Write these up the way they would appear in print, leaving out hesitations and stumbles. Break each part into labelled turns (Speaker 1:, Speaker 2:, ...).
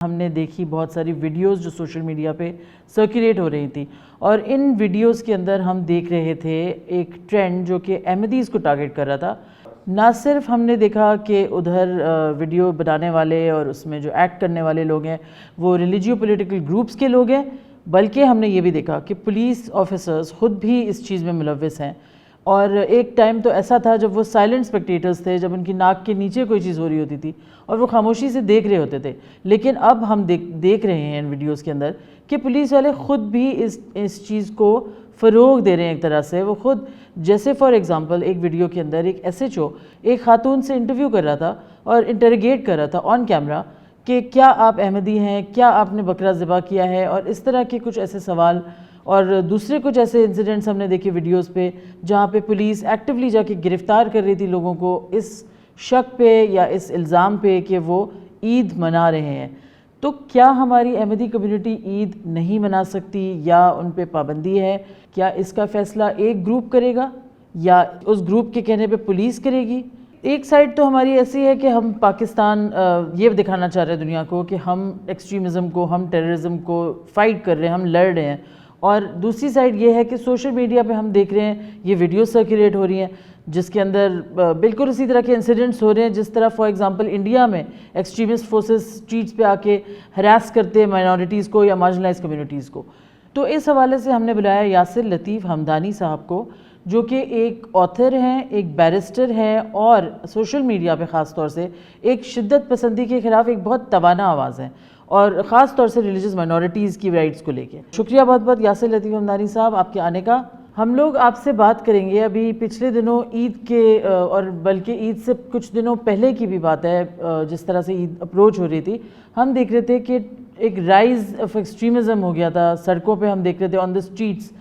Speaker 1: ہم نے دیکھی بہت ساری ویڈیوز جو سوشل میڈیا پہ سرکولیٹ ہو رہی تھی، اور ان ویڈیوز کے اندر ہم دیکھ رہے تھے ایک ٹرینڈ جو کہ احمدیز کو ٹارگٹ کر رہا تھا۔ نہ صرف ہم نے دیکھا کہ ادھر ویڈیو بنانے والے اور اس میں جو ایکٹ کرنے والے لوگ ہیں وہ ریلیجیو پولیٹیکل گروپس کے لوگ ہیں، بلکہ ہم نے یہ بھی دیکھا کہ پولیس آفیسرز خود بھی اس چیز میں ملوث ہیں۔ اور ایک ٹائم تو ایسا تھا جب وہ سائلنٹ اسپیکٹیٹرز تھے، جب ان کی ناک کے نیچے کوئی چیز ہو رہی ہوتی تھی اور وہ خاموشی سے دیکھ رہے ہوتے تھے، لیکن اب ہم دیکھ رہے ہیں ان ویڈیوز کے اندر کہ پولیس والے خود بھی اس چیز کو فروغ دے رہے ہیں۔ ایک طرح سے وہ خود، جیسے فار ایگزامپل ایک ویڈیو کے اندر ایک ایس ایچ او ایک خاتون سے انٹرویو کر رہا تھا اور انٹروگیٹ کر رہا تھا آن کیمرہ کہ کیا آپ احمدی ہیں، کیا آپ نے بکرا ذبح کیا ہے، اور اس طرح کے کچھ ایسے سوال۔ اور دوسرے کچھ ایسے انسیڈنٹس ہم نے دیکھے ویڈیوز پہ جہاں پہ پولیس ایکٹیولی جا کے گرفتار کر رہی تھی لوگوں کو اس شک پہ یا اس الزام پہ کہ وہ عید منا رہے ہیں۔ تو کیا ہماری احمدی کمیونٹی عید نہیں منا سکتی یا ان پہ پابندی ہے؟ کیا اس کا فیصلہ ایک گروپ کرے گا یا اس گروپ کے کہنے پہ پولیس کرے گی؟ ایک سائڈ تو ہماری ایسی ہے کہ ہم پاکستان یہ دکھانا چاہ رہے ہیں دنیا کو کہ ہم ایکسٹریمزم کو، ہم ٹیررزم کو فائٹ کر رہے ہیں، ہم لڑ رہے ہیں، اور دوسری سائڈ یہ ہے کہ سوشل میڈیا پہ ہم دیکھ رہے ہیں یہ ویڈیو سرکولیٹ ہو رہی ہیں جس کے اندر بالکل اسی طرح کے انسیڈنٹس ہو رہے ہیں جس طرح فار ایگزامپل انڈیا میں ایکسٹریمسٹ فورسز اسٹریٹس پہ آ کے ہراس کرتے ہیں مائنورٹیز کو یا مارجنلائز کمیونٹیز کو۔ تو اس حوالے سے ہم نے بلایا یاسر لطیف ہمدانی صاحب کو، جو کہ ایک آتھر ہیں، ایک بیرسٹر ہیں، اور سوشل میڈیا پہ خاص طور سے ایک شدت پسندی کے خلاف ایک بہت توانا آواز ہے، اور خاص طور سے ریلیجس مائنورٹیز کی رائٹس کو لے کے۔ شکریہ بہت بہت یاسر لطیف ہمدانی صاحب آپ کے آنے کا۔ ہم لوگ آپ سے بات کریں گے ابھی پچھلے دنوں عید کے، اور بلکہ عید سے کچھ دنوں پہلے کی بھی بات ہے، جس طرح سے عید اپروچ ہو رہی تھی، ہم دیکھ رہے تھے کہ ایک رائز آف ایکسٹریمزم ہو گیا تھا سڑکوں پہ، ہم دیکھ رہے تھے آن دا اسٹریٹس۔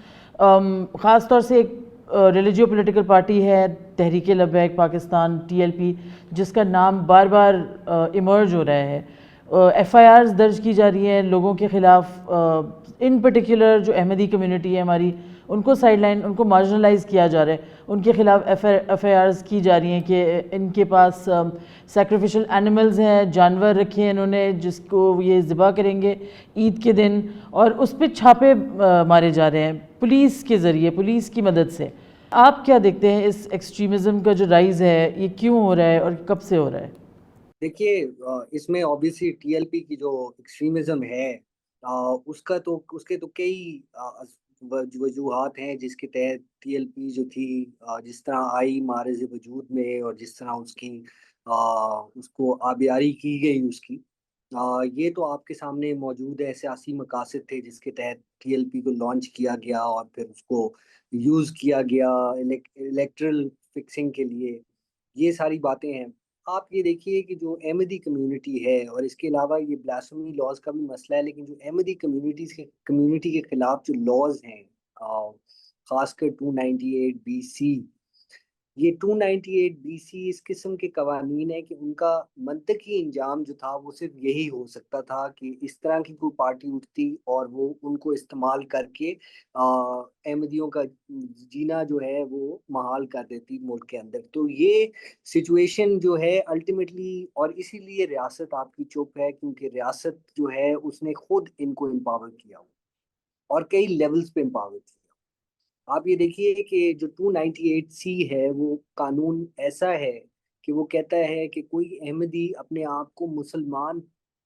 Speaker 1: خاص طور سے ایک ریلیجیو پولیٹیکل پارٹی ہے تحریک لبیک پاکستان TLP، جس کا نام بار بار ایمرج ہو رہا ہے۔ ایف آئی آرز درج کی جا رہی ہیں لوگوں کے خلاف، ان پرٹیکولر جو احمدی کمیونٹی ہے ہماری، ان کو سائڈ لائن، ان کو مارجنلائز کیا جا رہا ہے، ان کے خلاف ایف آئی آرز کی جا رہی ہیں کہ ان کے پاس سیکریفیشل اینیملز ہیں، جانور رکھے ہیں انہوں نے جس کو یہ ذبح کریں گے عید کے دن، اور اس پہ چھاپے مارے جا رہے ہیں پولیس کے ذریعے، پولیس کی مدد سے۔ آپ کیا دیکھتے ہیں اس ایکسٹریمزم کا جو رائز ہے یہ کیوں ہو رہا ہے اور کب سے ہو رہا ہے؟
Speaker 2: دیکھیے، اس میں اوبیسلی TLP کی جو ایکسٹریمزم ہے، اس کے تو کئی وجوہات ہیں جس کے تحت TLP جو تھی جس طرح آئی معرض وجود میں، اور جس طرح اس کو آبیاری کی گئی اس کی، یہ تو آپ کے سامنے موجود ہے۔ سیاسی مقاصد تھے جس کے تحت TLP کو لانچ کیا گیا اور پھر اس کو یوز کیا گیا الیکٹرل فکسنگ کے لیے، یہ ساری باتیں ہیں۔ آپ یہ دیکھیے کہ جو احمدی کمیونٹی ہے، اور اس کے علاوہ یہ بلاسفیمی لاز کا بھی مسئلہ ہے، لیکن جو احمدی کمیونٹی کے خلاف جو لاز ہیں، خاص کر 298BC، یہ 298BC اس قسم کے قوانین ہیں کہ ان کا منطقی انجام جو تھا وہ صرف یہی ہو سکتا تھا کہ اس طرح کی کوئی پارٹی اٹھتی اور وہ ان کو استعمال کر کے احمدیوں کا جینا جو ہے وہ محال کر دیتی ملک کے اندر۔ تو یہ سچویشن جو ہے الٹیمیٹلی، اور اسی لیے ریاست آپ کی چپ ہے، کیونکہ ریاست جو ہے اس نے خود ان کو امپاور کیا ہوا اور کئی لیولز پہ امپاور کیا۔ آپ یہ دیکھیے کہ جو 298C ہے وہ قانون ایسا ہے کہ وہ کہتا ہے کہ کوئی احمدی اپنے آپ کو مسلمان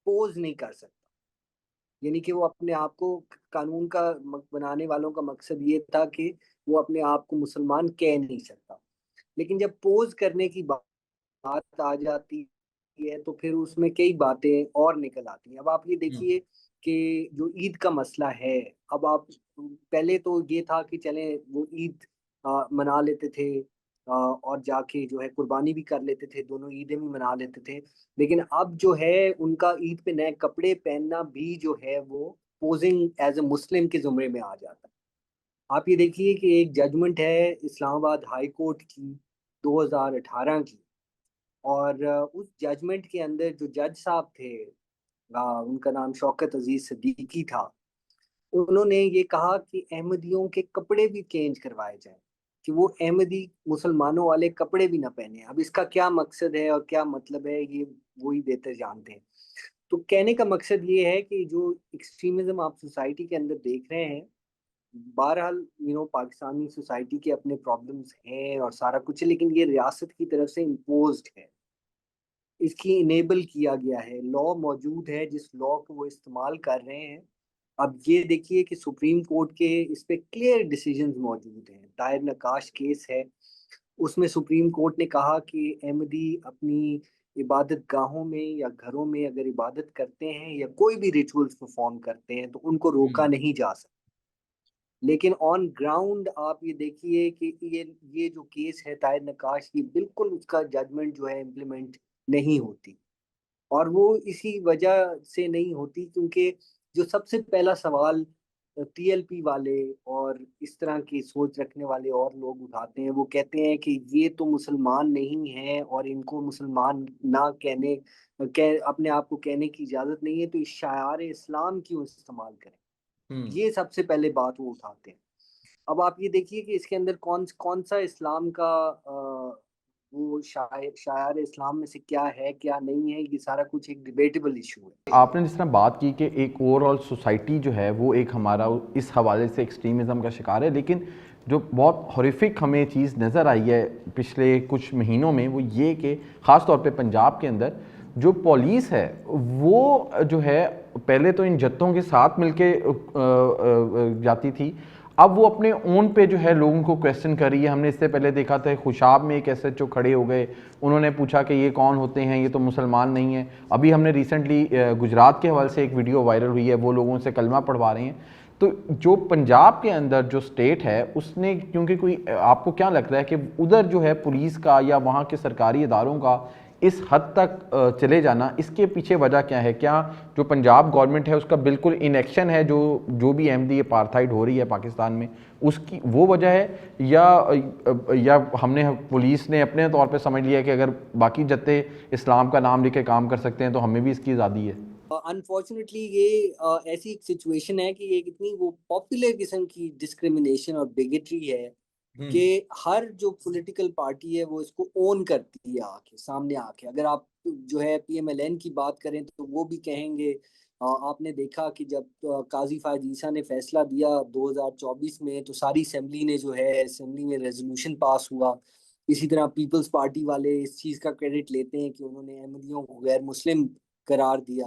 Speaker 2: پوز نہیں کر سکتا، یعنی کہ وہ اپنے آپ کو، قانون کا بنانے والوں کا مقصد یہ تھا کہ وہ اپنے آپ کو مسلمان کہہ نہیں سکتا، لیکن جب پوز کرنے کی بات آ جاتی ہے تو پھر اس میں کئی باتیں اور نکل آتی ہیں۔ اب آپ یہ دیکھیے کہ جو عید کا مسئلہ ہے، اب آپ، پہلے تو یہ تھا کہ چلیں وہ عید منا لیتے تھے، اور جا کے جو ہے قربانی بھی کر لیتے تھے، دونوں عیدیں بھی منا لیتے تھے، لیکن اب جو ہے ان کا عید پہ نئے کپڑے پہننا بھی جو ہے وہ پوزنگ ایز اے مسلم کے زمرے میں آ جاتا ہے۔ آپ یہ دیکھیے کہ ایک ججمنٹ ہے اسلام آباد ہائی کورٹ کی 2018 کی، اور اس ججمنٹ کے اندر جو جج صاحب تھے، ان کا نام شوکت عزیز صدیقی تھا، انہوں نے یہ کہا کہ احمدیوں کے کپڑے بھی چینج کروائے جائیں، کہ وہ احمدی مسلمانوں والے کپڑے بھی نہ پہنے۔ اب اس کا کیا مقصد ہے اور کیا مطلب ہے یہ وہی بہتر جانتے ہیں۔ تو کہنے کا مقصد یہ ہے کہ جو ایکسٹریمزم آپ سوسائٹی کے اندر دیکھ رہے ہیں، بہرحال پاکستانی سوسائٹی کے اپنے پرابلمس ہیں اور سارا کچھ ہے، لیکن یہ ریاست کی طرف سے امپوزڈ ہے، اس کی انیبل کیا گیا ہے، لا موجود ہے جس لا کو وہ استعمال کر رہے ہیں۔ اب یہ دیکھیے کہ سپریم کورٹ کے اس پہ کلیئر ڈیسیجنز موجود ہیں، طاہر نقاش کیس ہے، اس میں سپریم کورٹ نے کہا کہ احمدی اپنی عبادت گاہوں میں یا گھروں میں اگر عبادت کرتے ہیں یا کوئی بھی ریچولز پرفارم کرتے ہیں تو ان کو روکا نہیں جا سکتا، لیکن آن گراؤنڈ آپ یہ دیکھیے کہ یہ جو کیس ہے طاہر نقاش کی، بالکل اس کا ججمنٹ جو ہے امپلیمنٹ نہیں ہوتی، اور وہ اسی وجہ سے نہیں ہوتی کیونکہ جو سب سے پہلا سوال ٹی ایل پی والے اور اس طرح کی سوچ رکھنے والے اور لوگ اٹھاتے ہیں، وہ کہتے ہیں کہ یہ تو مسلمان نہیں ہیں اور ان کو مسلمان نہ اپنے آپ کو کہنے کی اجازت نہیں ہے، تو اس شعار اسلام کیوں استعمال کریں؟ یہ سب سے پہلے بات وہ اٹھاتے ہیں۔ اب آپ یہ دیکھیے کہ اس کے اندر کون سا اسلام کا وہ شعائر اسلام میں سے کیا ہے کیا نہیں ہے، یہ سارا کچھ ایک ڈیبیٹیبل ایشو ہے۔
Speaker 3: آپ نے جس طرح بات کی کہ ایک اوور آل سوسائٹی جو ہے وہ ایک ہمارا اس حوالے سے ایکسٹریمزم کا شکار ہے، لیکن جو بہت ہاریفک ہمیں چیز نظر آئی ہے پچھلے کچھ مہینوں میں وہ یہ کہ خاص طور پہ پنجاب کے اندر جو پولیس ہے وہ جو ہے پہلے تو ان جتوں کے ساتھ مل کے جاتی تھی، اب وہ اپنے اون پہ جو ہے لوگوں کو کویسچن کر رہی ہے۔ ہم نے اس سے پہلے دیکھا تھا خوشاب میں ایک ایس ایچ او کھڑے ہو گئے، انہوں نے پوچھا کہ یہ کون ہوتے ہیں، یہ تو مسلمان نہیں ہیں۔ ابھی ہم نے ریسنٹلی گجرات کے حوالے سے ایک ویڈیو وائرل ہوئی ہے، وہ لوگوں سے کلمہ پڑھوا رہے ہیں۔ تو جو پنجاب کے اندر جو سٹیٹ ہے اس نے کیونکہ کوئی آپ کو کیا لگتا ہے کہ ادھر جو ہے پولیس کا یا وہاں کے سرکاری اداروں کا اس حد تک چلے جانا، اس کے پیچھے وجہ کیا ہے؟ کیا جو پنجاب گورنمنٹ ہے اس کا بالکل انیکشن ہے جو بھی احمدی اپارتھائڈ ہو رہی ہے پاکستان میں، اس کی وہ وجہ ہے، یا ہم نے پولیس نے اپنے طور پہ سمجھ لیا کہ اگر باقی جتے اسلام کا نام لے کے کام کر سکتے ہیں تو ہمیں بھی اس کی آزادی ہے؟
Speaker 2: انفارچونیٹلی یہ ایسی ایک سچویشن ہے کہ یہ اتنی وہ پاپولر قسم کی ڈسکریمنیشن اور بیگٹری ہے کہ ہر جو پولیٹیکل پارٹی ہے وہ اس کو اون کرتی ہے سامنے آ کے۔ اگر آپ جو ہے پی ایم ایل این کی بات کریں تو وہ بھی کہیں گے، آپ نے دیکھا کہ جب قاضی فائز عیسیٰ نے فیصلہ دیا 2024 میں تو ساری اسمبلی نے جو ہے اسمبلی میں ریزولوشن پاس ہوا۔ اسی طرح پیپلز پارٹی والے اس چیز کا کریڈٹ لیتے ہیں کہ انہوں نے احمدیوں کو غیر مسلم قرار دیا۔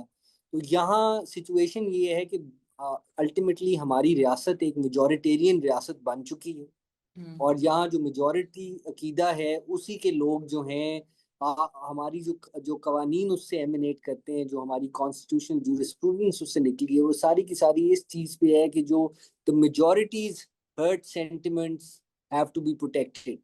Speaker 2: تو یہاں سچویشن یہ ہے کہ الٹیمیٹلی ہماری ریاست ایک میجورٹیرین ریاست بن چکی ہے، اور یہاں جو میجورٹی عقیدہ ہے اسی کے لوگ جو ہیں، ہماری جو قوانین اس سے ایمینیٹ کرتے ہیں، جو ہماری کانسٹیٹیوشن جورسپروڈنس اس سے نکلی ہے، وہ ساری کی ساری اس چیز پہ ہے کہ جو the majorities hurt sentiments have to be protected۔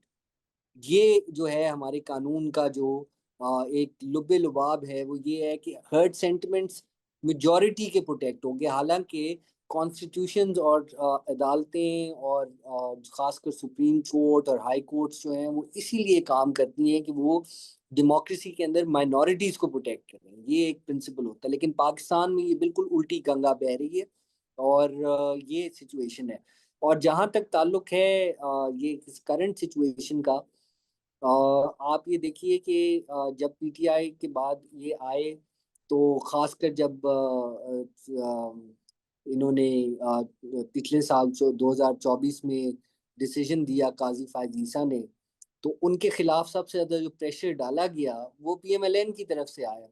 Speaker 2: یہ جو ہے ہمارے قانون کا جو ایک لب لباب ہے وہ یہ ہے کہ ہرٹ سینٹیمنٹس میجورٹی کے پروٹیکٹ ہوں گے، حالانکہ کانسٹیٹیوشنز اور عدالتیں اور خاص کر سپریم کورٹ اور ہائی کورٹس جو ہیں وہ اسی لیے کام کرتی ہیں کہ وہ ڈیموکریسی کے اندر مائنورٹیز کو پروٹیکٹ کریں، یہ ایک پرنسپل ہوتا ہے۔ لیکن پاکستان میں یہ بالکل الٹی گنگا بہہ رہی ہے، اور یہ سچویشن ہے۔ اور جہاں تک تعلق ہے یہ کرنٹ سچویشن کا، آپ یہ دیکھیے کہ جب پی ٹی آئی کے بعد یہ آئے تو خاص کر جب انہوں نے پچھلے سال 2024 میں ڈیسیجن دیا قاضی فائز عیسیٰ نے، تو ان کے خلاف سب سے زیادہ جو پریشر ڈالا گیا وہ پی ایم ایل این کی طرف سے آیا۔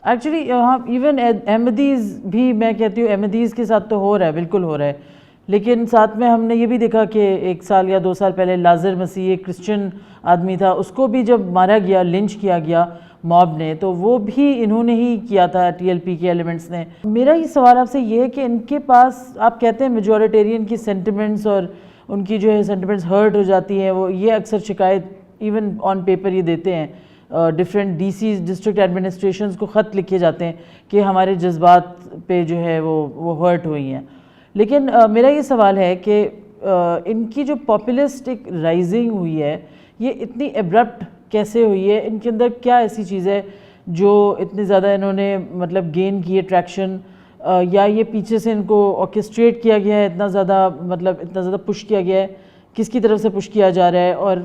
Speaker 1: ایکچولی ہاں ایون احمدیز بھی، میں کہتی ہوں احمدیز کے ساتھ تو ہو رہا ہے، بالکل ہو رہا ہے، لیکن ساتھ میں ہم نے یہ بھی دیکھا کہ 1 سال یا 2 سال پہلے لازر مسیح ایک کرسچن آدمی تھا، اس کو بھی جب مارا گیا، لنچ کیا گیا موب نے، تو وہ بھی انہوں نے ہی کیا تھا، ٹی ایل پی کے ایلیمنٹس نے۔ میرا یہ سوال آپ سے یہ ہے کہ ان کے پاس آپ کہتے ہیں میجورٹیرین کی سینٹیمنٹس اور ان کی جو ہے سینٹیمنٹس ہرٹ ہو جاتی ہیں، وہ یہ اکثر شکایت ایون آن پیپر یہ دیتے ہیں، different DCs district administrations کو خط لکھے جاتے ہیں کہ ہمارے جذبات پہ جو ہے وہ ہرٹ ہوئی ہیں۔ لیکن میرا یہ سوال ہے کہ ان کی جو پاپولسٹ ایک رائزنگ ہوئی ہے یہ اتنی ایبرپٹ کیسے ہوئی ہے؟ ان کے اندر کیا ایسی چیز ہے جو اتنی زیادہ انہوں نے مطلب گین کی ہے ٹریکشن، یا یہ پیچھے سے ان کو آرکیسٹریٹ کیا گیا ہے، اتنا زیادہ پش کیا گیا ہے، کس کی طرف سے پش کیا جا رہا ہے، اور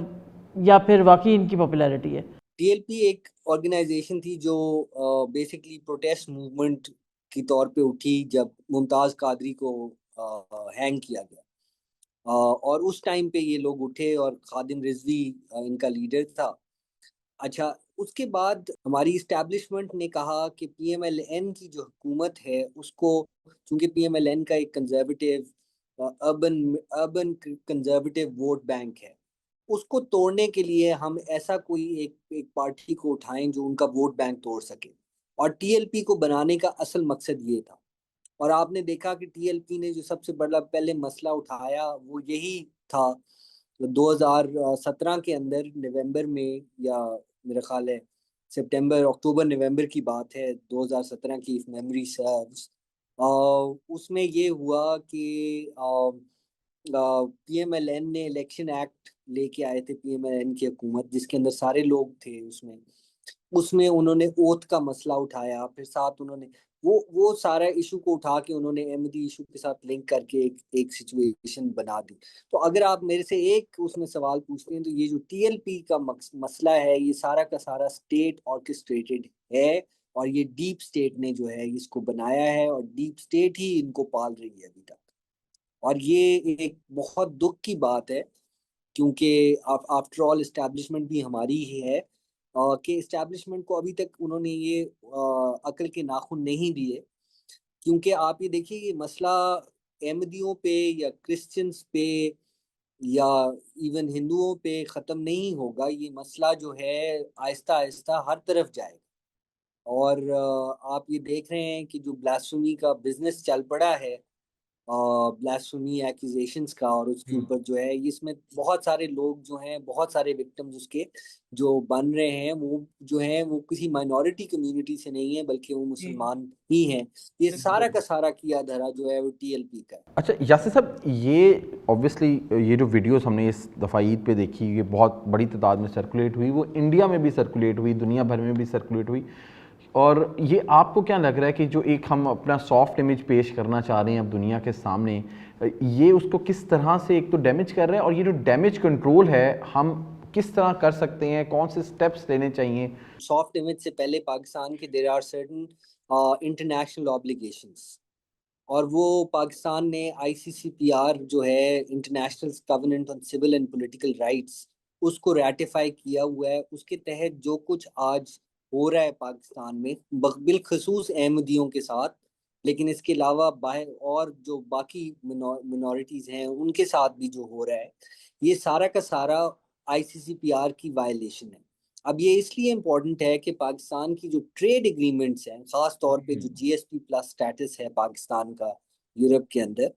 Speaker 1: یا پھر واقعی ان کی پاپولیرٹی ہے؟
Speaker 2: TLP ایک آرگنائزیشن تھی جو بیسکلی پروٹیسٹ موومنٹ کی طور پہ اٹھی جب ممتاز قادری کو ہینگ کیا گیا، اور اس ٹائم پہ یہ لوگ اٹھے اور خادم رضوی ان کا لیڈر تھا۔ اچھا، اس کے بعد ہماری اسٹیبلشمنٹ نے کہا کہ PMLN کی جو حکومت ہے اس کو، چونکہ PMLN کا ایک conservative urban conservative vote bank ہے، اس کو توڑنے کے لیے ہم ایسا کوئی ایک پارٹی کو اٹھائیں جو ان کا ووٹ بینک توڑ سکے، اور TLP کو بنانے کا اصل مقصد یہ تھا۔ اور آپ نے دیکھا کہ TLP نے جو سب سے بڑا پہلے مسئلہ اٹھایا وہ یہی تھا 2017 کے اندر، نومبر میں، یا میرا خیال ہے سپٹمبر اکتوبر نومبر کی بات ہے 2017 کی، if memory serves۔ اس میں یہ ہوا کہ PMLN نے الیکشن ایکٹ لے کے آئے تھے، PMLN کی حکومت، جس کے اندر سارے لوگ تھے، اس میں انہوں نے اوتھ کا مسئلہ اٹھایا، پھر ساتھ انہوں نے وہ سارا ایشو کو اٹھا کے انہوں نے احمدی ایشو کے ساتھ لنک کر کے ایک سچویشن بنا دی۔ تو اگر آپ میرے سے ایک اس میں سوال پوچھتے ہیں تو یہ جو TLP کا مسئلہ ہے، یہ سارا کا سارا اسٹیٹ آرکسٹریٹڈ ہے، اور یہ ڈیپ اسٹیٹ نے جو ہے اس کو بنایا ہے، اور ڈیپ اسٹیٹ ہی ان کو پال رہی ہے ابھی تک۔ اور یہ ایک بہت دکھ کی بات ہے، کیونکہ آفٹر آل اسٹیبلشمنٹ بھی ہماری ہی ہے، کہ اسٹیبلشمنٹ کو ابھی تک انہوں نے یہ عقل کے ناخن نہیں دیے۔ کیونکہ آپ یہ دیکھیے، یہ مسئلہ احمدیوں پہ یا کرسچنس پہ یا ایون ہندوؤں پہ ختم نہیں ہوگا، یہ مسئلہ جو ہے آہستہ آہستہ ہر طرف جائے گا۔ اور آپ یہ دیکھ رہے ہیں کہ جو بلاسفیمی کا بزنس چل پڑا ہے، بلاسفیمی ایکوزیشنز کا، اور اس کے اوپر جو ہے اس میں بہت سارے لوگ جو ہیں، بہت سارے وکٹمز اس کے جو بن رہے ہیں، وہ جو ہیں وہ کسی مائنورٹی کمیونٹی سے نہیں ہیں، بلکہ وہ مسلمان ہی ہیں۔ یہ سارا کا سارا کیا دھرا جو ہے وہ TLP کا ہے۔
Speaker 3: اچھا یاسر صاحب، یہ اوبویسلی یہ جو ویڈیوز ہم نے اس دفعہ عید پہ دیکھی، یہ بہت بڑی تعداد میں سرکولیٹ ہوئی، وہ انڈیا میں بھی سرکولیٹ ہوئی، دنیا بھر میں بھی سرکولیٹ ہوئی، اور یہ آپ کو کیا لگ رہا ہے کہ جو ایک ہم اپنا سافٹ امیج پیش کرنا چاہ رہے ہیں اب دنیا کے سامنے، یہ اس کو کس طرح سے ایک تو ڈیمیج کر رہے ہیں، اور یہ جو ڈیمیج کنٹرول ہے ہم کس طرح کر سکتے ہیں، کون سے سٹیپس لینے چاہیے؟
Speaker 2: سافٹ امیج سے پہلے پاکستان کے there are certain international obligations, اور وہ پاکستان نے ICCPR جو ہے international covenant on civil and political rights, اس کو ریٹیفائی کیا ہوا ہے۔ اس کے تحت جو کچھ آج ہو رہا ہے پاکستان میں، بالخصوص احمدیوں کے ساتھ، لیکن اس کے علاوہ اور جو باقی منورٹیز ہیں ان کے ساتھ بھی جو ہو رہا ہے، یہ سارا کا سارا ICCPR کی وائلیشن ہے۔ اب یہ اس لیے امپورٹنٹ ہے کہ پاکستان کی جو ٹریڈ ایگریمنٹس ہیں، خاص طور پہ جو GSP+ سٹیٹس ہے پاکستان کا یورپ کے اندر،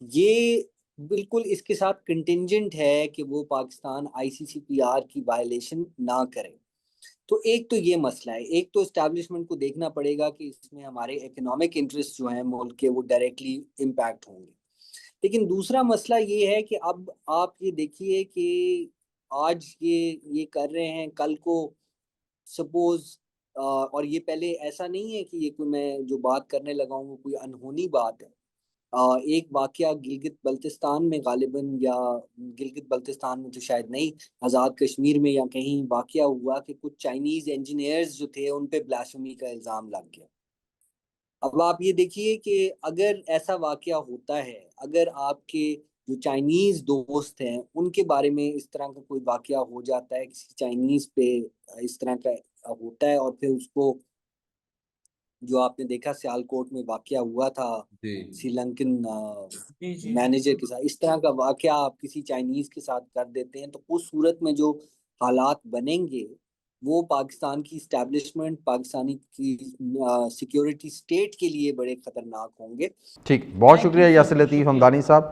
Speaker 2: یہ بالکل اس کے ساتھ کنٹینجنٹ ہے کہ وہ پاکستان ICCPR کی وائلیشن نہ کرے۔ تو ایک تو یہ مسئلہ ہے، ایک تو اسٹیبلشمنٹ کو دیکھنا پڑے گا کہ اس میں ہمارے اکنامک انٹرسٹ جو ہیں ملک کے، وہ ڈائریکٹلی امپیکٹ ہوں گے۔ لیکن دوسرا مسئلہ یہ ہے کہ اب آپ یہ دیکھیے کہ آج یہ کر رہے ہیں، کل کو سپوز، اور یہ پہلے ایسا نہیں ہے کہ یہ کوئی میں جو بات کرنے لگا ہوں وہ کوئی انہونی بات ہے۔ ایک واقعہ گلگت بلتستان میں غالباً، یا گلگت بلتستان میں تو شاید نہیں، آزاد کشمیر میں یا کہیں واقعہ ہوا کہ کچھ چائنیز انجینئرز جو تھے ان پہ بلاسفیمی کا الزام لگ گیا۔ اب آپ یہ دیکھیے کہ اگر ایسا واقعہ ہوتا ہے، اگر آپ کے جو چائنیز دوست ہیں ان کے بارے میں اس طرح کا کوئی واقعہ ہو جاتا ہے، کسی چائنیز پہ اس طرح کا ہوتا ہے، اور پھر اس کو، جو آپ نے دیکھا سیالکوٹ میں واقعہ ہوا تھا سری لنکن مینیجر کے ساتھ، اس طرح کا واقعہ آپ کسی چائنیز کے ساتھ کر دیتے ہیں، تو اس صورت میں جو حالات بنیں گے وہ پاکستان کی اسٹیبلشمنٹ، پاکستانی کی سیکیورٹی اسٹیٹ کے لیے بڑے خطرناک ہوں گے۔
Speaker 3: ٹھیک، بہت شکریہ یاسر لطیف ہمدانی صاحب۔